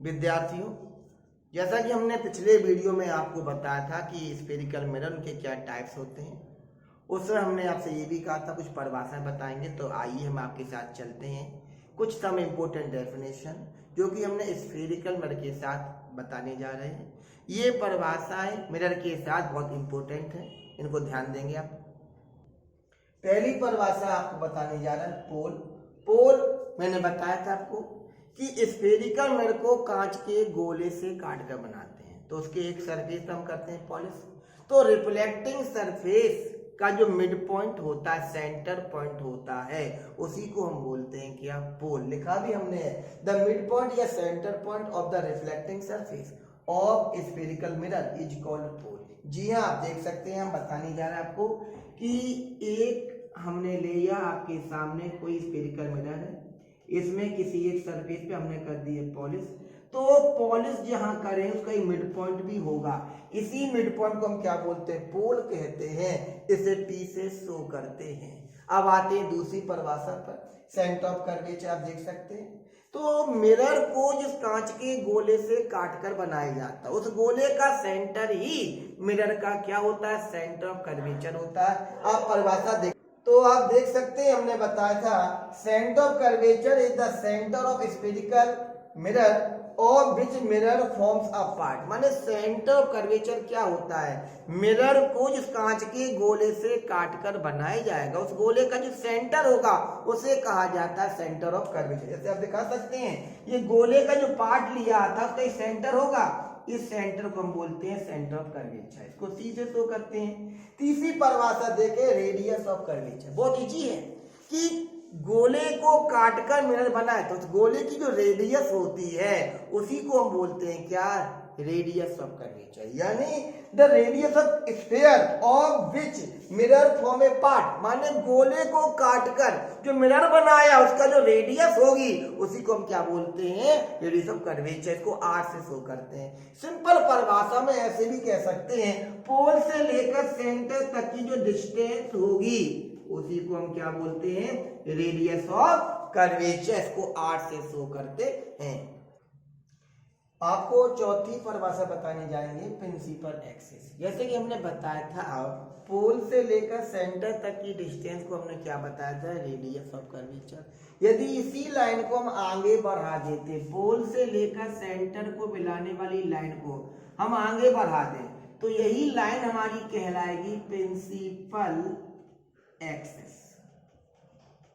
विद्यार्थियों, जैसा कि हमने पिछले वीडियो में आपको बताया था कि स्फेरिकल मिरर के क्या टाइप्स होते हैं, उसमें हमने आपसे ये भी कहा था कुछ परिभाषाएं बताएंगे। तो आइए हम आपके साथ चलते हैं कुछ सम इम्पोर्टेंट डेफिनेशन जो कि हमने स्फेरिकल मिरर के साथ बताने जा रहे हैं। ये परिभाषाएं मिरर के साथ बहुत इंपॉर्टेंट हैं, इनको ध्यान देंगे आप। पहली परिभाषा आपको बताने जा रहा है पोल। पोल मैंने बताया था आपको कि स्फेरिकल मिरर को कांच के गोले से काट कर बनाते हैं, तो उसके एक सरफेस हम करते हैं पॉलिश। तो रिफ्लेक्टिंग सरफेस का जो मिड पॉइंट होता है, सेंटर पॉइंट होता है, उसी को हम बोलते हैं क्या, पोल। लिखा भी हमने है, द मिड पॉइंट या centre point of the reflecting surface of spherical mirror is called pole. जी हाँ, आप देख सकते हैं, हम बताने जा रहे हैं आपको कि एक हमने लिया आपके सामने कोई स्फेरिकल मिरर है, इसमें किसी एक सरफेस पे हमने कर दी है पॉलिश। तो पॉलिश जहां करें उसका एक मिड पॉइंट भी होगा, इसी मिड पॉइंट को हम क्या बोलते हैं, पोल कहते हैं। इसे P से शो करते हैं। अब आते हैं दूसरी परिभाषा पर, सेंटर ऑफ कर्वेचर। आप देख सकते हैं, तो मिरर को जिस कांच के गोले से काटकर बनाया जाता है, उस गोले का सेंटर ही मिरर का क्या होता है, सेंटर ऑफ कर्वेचर होता है। आप परिभाषा देख, तो आप देख सकते हैं, हमने बताया था centre of curvature is the centre of spherical mirror और which mirror forms a part. माने सेंटर ऑफ कर्वेचर क्या होता है, मिरर को जिस कांच के गोले से काटकर बनाया जाएगा, उस गोले का जो सेंटर होगा उसे कहा जाता है सेंटर ऑफ कर्वेचर। जैसे आप दिखा सकते हैं, ये गोले का जो पार्ट लिया था उसका सेंटर होगा, इस सेंटर को हम बोलते हैं सेंटर ऑफ कर्वेचर। इसको सी से शो करते हैं। तीसरी परिभाषा देखें, रेडियस ऑफ कर्वेचर। बहुत इजी है कि गोले को काटकर मिरर बनाए तो उस गोले की जो रेडियस होती है उसी को हम बोलते हैं क्या, रेडियस ऑफ कर्वेचर। यानी the radius of sphere of which mirror form A part. माने गोले को काटकर जो मिरर बनाया उसका जो रेडियस होगी उसी को हम क्या बोलते हैं, रेडियस ऑफ कर्वेचर। इसको R से शो करते हैं। सिंपल परिभाषा में ऐसे भी कह सकते हैं, पोल से लेकर सेंटर तक की जो डिस्टेंस होगी उसी को हम क्या बोलते हैं, रेडियस ऑफ कर्वेचर। इसको R से शो करते हैं। आपको चौथी परिभाषा बताने जाएंगे, प्रिंसिपल एक्सिस। जैसे कि हमने बताया था, पोल से लेकर सेंटर तक की डिस्टेंस को हमने क्या बताया था, रेडियस ऑफ कर्वेचर। यदि इसी लाइन को हम आगे बढ़ा देते, पोल से लेकर सेंटर को मिलाने वाली लाइन को हम आगे बढ़ा दें, तो यही लाइन हमारी कहलाएगी प्रिंसिपल एक्सिस।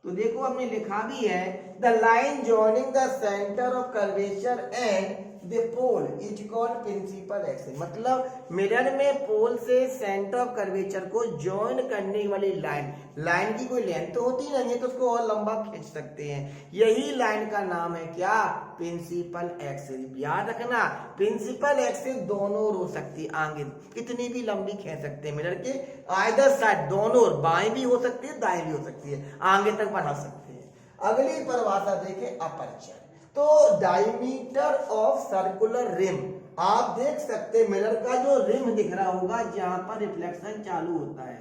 तो देखो हमने लिखा भी है, the line joining the centre of curvature and the pole is called principal axis. मतलब मिरर में पोल से सेंटर ऑफ कर्वेचर को जॉइन करने वाली लाइन की कोई लेंथ तो होती नहीं है, तो उसको और लंबा खींच सकते हैं, यही लाइन का नाम है क्या, प्रिंसिपल एक्सिस। याद रखना, प्रिंसिपल एक्सिस दोनों ओर हो सकती है, आगे कितनी भी लंबी खींच सकते हैं मिरर के आइदर साइड, दोनों ओर, बाएं भी हो सकती है दाएं भी हो सकती है, आगे तक बढ़ा सकते हैं। अगली परिभाषा देखें, अपर्चर। तो डायमीटर ऑफ सर्कुलर रिम। आप देख सकते हैं मिरर का जो रिम दिख रहा होगा जहां पर रिफ्लेक्शन चालू होता है,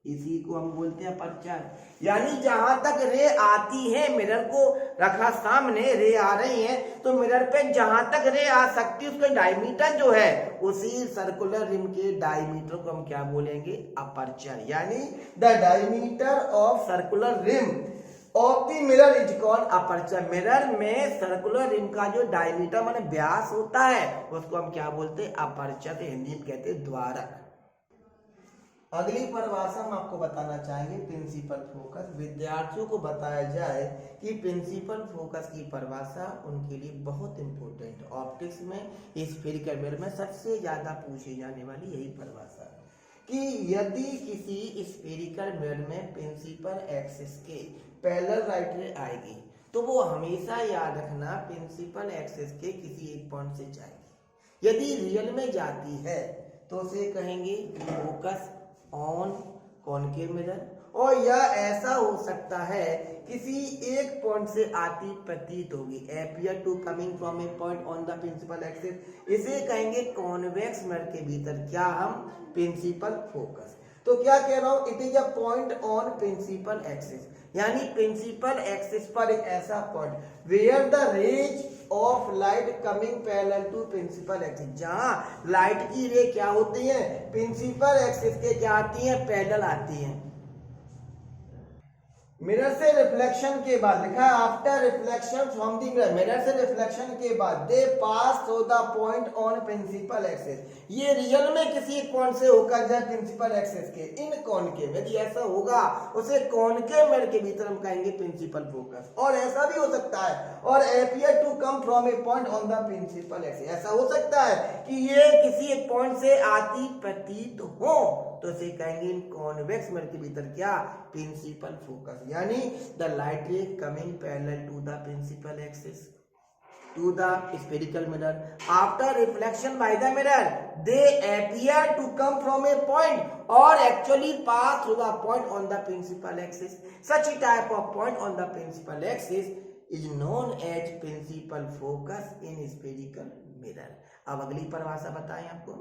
इसी को हम बोलते हैं अपर्चर। यानी जहां तक रे आती है, मिरर को रखा सामने, रे आ रही है, तो मिरर पे जहां तक रे आ सकती है उसका डायमीटर जो है, उसी सर्कुलर रिम के डायमीटर को हम क्या बोलेंगे, अपर्चर। यानी the diameter of circular rim of the mirror is called aperture. Mirror में सर्कुलर रिम का जो डायमीटर माने व्यास होता है उसको हम क्या बोलते हैं, अपर्चर। हिंदी में कहते हैं द्वारक। अगली परिभाषा हम आपको बताना चाहेंगे, प्रिंसिपल फोकस। विद्यार्थियों को बताया जाए कि प्रिंसिपल फोकस की परिभाषा उनके लिए बहुत इंपॉर्टेंट, ऑप्टिक्स में, स्फेरिकल मिरर में सबसे ज्यादा पूछी जाने वाली यही परिभाषा है कि यदि किसी स्फेरिकल मिरर में प्रिंसिपल एक्सिस के पैरेलल राइट रे आएगी तो वो हमेशा याद रखना प्रिंसिपल एक्सिस के किसी एक पॉइंट से जाएगी। यदि रियल में जाती है तो उसे कहेंगे फोकस ऑन कॉनकेव मिरर, और यह ऐसा हो सकता है किसी एक पॉइंट से आती प्रतीत होगी, appear to coming from a point on the principal axis, इसे कहेंगे कॉन्वेक्स मिरर के भीतर क्या, हम प्रिंसिपल फोकस। तो क्या कह रहा हूं, it is a point on principal axis, यानी प्रिंसिपल एक्सिस पर एक ऐसा point where the rays of light coming parallel to principal axis, जहां लाइट की रे क्या होती है, प्रिंसिपल एक्सिस के क्या आती है, पैरेलल आती है। मिरर से रिफ्लेक्शन के बाद लिखा है after reflection from the mirror, mirror से रिफ्लेक्शन के बाद they pass through the point on principal axis, ये रियल में किसी एक पॉइंट से होकर जाए प्रिंसिपल एक्सिस के, इन कॉनकेव, यदि ऐसा होगा उसे कॉनकेव मिरर के भीतर हम कहेंगे प्रिंसिपल फोकस। और ऐसा भी हो सकता है, और appear to come from a point on the principal axis, ऐसा हो सकता है कि ये किसी एक पॉइंट से आती प्रतीत हो, तो इसे कहेंगे इन कॉन्वेक्स मिरर के भीतर क्या, प्रिंसिपल फोकस, यानी the light ray coming parallel to the principal axis to the spherical mirror after reflection by the mirror they appear to come from a point और actually pass through the point on the principal axis, such type of point on the principal axis is known as principal focus in spherical mirror. अब अगली परिभाषा बताएं आपको,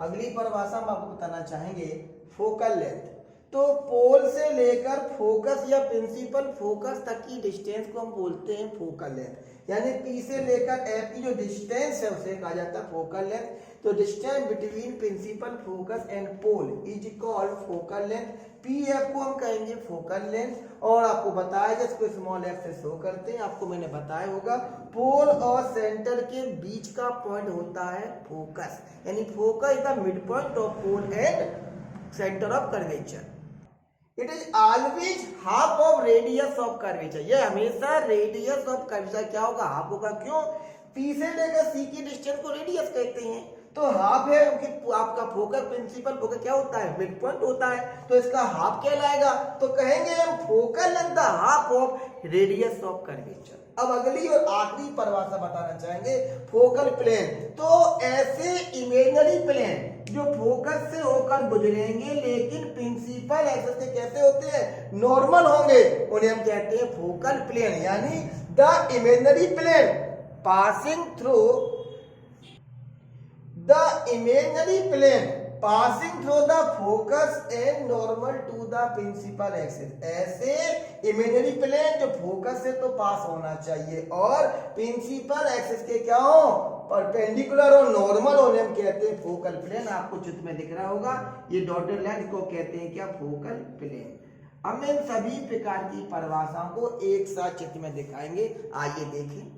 अगली परिभाषा हम आपको बताना चाहेंगे फोकल लेंथ। तो पोल से लेकर फोकस या प्रिंसिपल फोकस तक की डिस्टेंस को हम बोलते हैं फोकल लेंथ, यानी P से लेकर F की जो डिस्टेंस है उसे कहा जाता है फोकल लेंथ। तो distance between principal focus and pole is called focal length, PF को हम कहेंगे फोकल लेंथ। और आपको बताया जिसको स्मॉल f से शो करते हैं, आपको मैंने बताया होगा पोल और सेंटर के बीच का पॉइंट होता है फोकस, यानी focus is the mid point of pole and centre of curvature. It is always half of radius of curvature, ये हमेशा रेडियस ऑफ कर्वेचर क्या होगा, हाफ होगा। क्यों, P से लेकर C की डिस्टेंस को रेडियस कहते हैं, तो हाफ है क्योंकि आपका फोकस प्रिंसिपल फोकस क्या होता है, मिड पॉइंट होता है, तो इसका हाफ कहलाएगा। तो कहेंगे हम focal length the half of radius of curvature. अब अगली और आखिरी परिभाषा बताना चाहेंगे फोकल प्लेन। तो ऐसे इमेजिनरी प्लेन जो फोकस से होकर गुजरेंगे लेकिन प्रिंसिपल एक्सिस के कैसे होते हैं, नॉर्मल होंगे, उन्हें हम कहते हैं फोकल प्लेन, यानी the imaginary plane passing through the imaginary plane passing through the focus and normal to the principal axis। ऐसे इमेजिनरी प्लेन जो फोकस से तो पास होना चाहिए और प्रिंसिपल एक्सिस के क्या हो, परपेंडिकुलर और नॉर्मल होने हम कहते हैं फोकल प्लेन। आपको चित्र में दिख रहा होगा ये डॉटेड लाइन को कहते हैं क्या, फोकल प्लेन। हम इन सभी प्रकार की परिभाषाओं को एक साथ चित्र में दिखाएंगे, आइए देखें।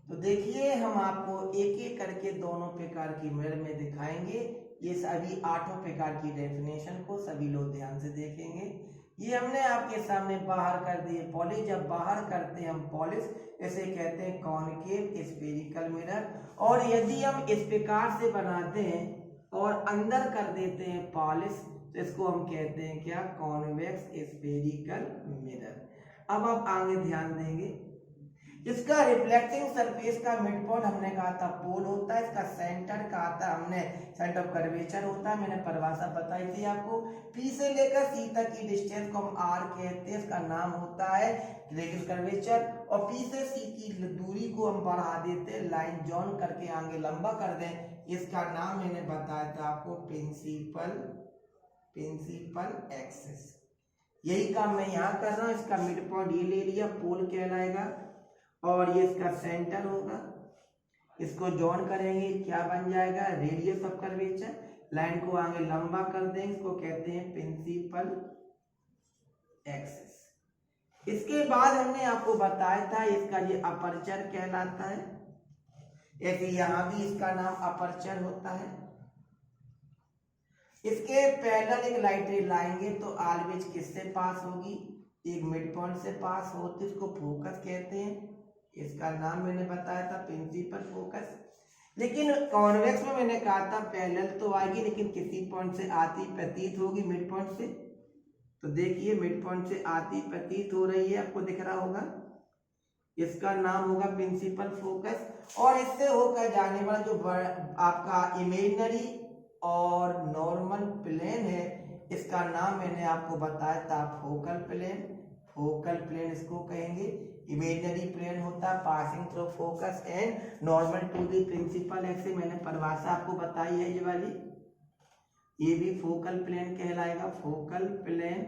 तो देखिए हम आपको एक एक करके दोनों प्रकार की मिरर में दिखाएंगे, ये सभी 8 प्रकार की डेफिनेशन को सभी लोग ध्यान से देखेंगे। ये हमने आपके सामने बाहर कर दिए पॉलिश, जब बाहर करते हैं हम पॉलिश, इसे कहते हैं कॉनकेव स्फेरिकल मिरर। और यदि हम इस प्रकार से बनाते हैं और अंदर कर देते हैं पॉलिश, तो इसको हम कहते हैं क्या, कॉन्वेक्स स्फेरिकल मिरर। अब आप आगे ध्यान देंगे, इसका रिफ्लेक्टिंग सरफेस का मिड पॉइंट हमने कहा था पोल होता है, इसका सेंटर कहा था हमने सेंटर ऑफ कर्वेचर होता है, मैंने परिभाषा बताई थी आपको। P से लेकर C तक की डिस्टेंस को हम R कहते हैं, इसका नाम होता है रेडियस कर्वेचर। और P से C की दूरी को हम बढ़ा देते हैं, लाइन जॉन करके आगे लंबा कर दें, इसका नाम मैंने बताया था आपको प्रिंसिपल एक्सिस। यही काम मैं यहाँ कर रहा हूँ, इसका मिड पॉइंट ये ले लिया, पोल कहलाएगा, और ये इसका सेंटर होगा, इसको जॉइन करेंगे, क्या बन जाएगा, रेडियस ऑफ कर्वेचर। लाइन को आगे लंबा कर देंगे, इसको कहते हैं प्रिंसिपल एक्सिस। इसके बाद हमने आपको बताया था इसका ये अपर्चर कहलाता है, ऐसे यहाँ भी इसका नाम अपर्चर होता है। इसके पैरेलल एक लाइट रे लाएंगे तो ऑलवेज किससे पास होगी, एक मिड पॉइंट से पास होती, इसको फोकस कहते हैं, इसका नाम मैंने बताया था प्रिंसिपल फोकस। लेकिन कॉन्वेक्स में मैंने कहा था पैरेलल तो आएगी लेकिन किसी पॉइंट से आती प्रतीत होगी, मिड पॉइंट से। तो देखिए मिड पॉइंट से आती प्रतीत हो रही है, आपको दिख रहा होगा, इसका नाम होगा प्रिंसिपल फोकस। और इससे होकर जाने वाला जो आपका इमेजिनरी और नॉर्मल प्लेन है, इसका नाम मैंने आपको बताया था फोकल प्लेन। फोकल प्लेन इसको कहेंगे, इमेजिनरी प्लेन होता है passing through focus and normal to the principal axis. मैंने परिभाषा आपको बताई है ये वाली, ये भी फोकल प्लेन कहलाएगा, फोकल प्लेन।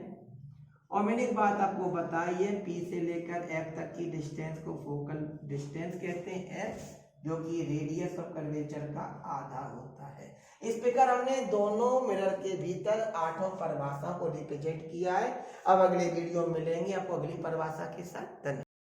और मैंने एक बात आपको बताई है, P से लेकर F तक की डिस्टेंस को फोकल डिस्टेंस कहते हैं, F जो कि रेडियस ऑफ कर्वेचर का आधा होता है। इस प्रकार हमने दोनों मिरर के भीतर 8 परिभाषा को रिप्रेजेंट किया है। अब अगले वीडियो में मिलेंगे आपको अगली परिभाषा के साथ। धन्यवाद।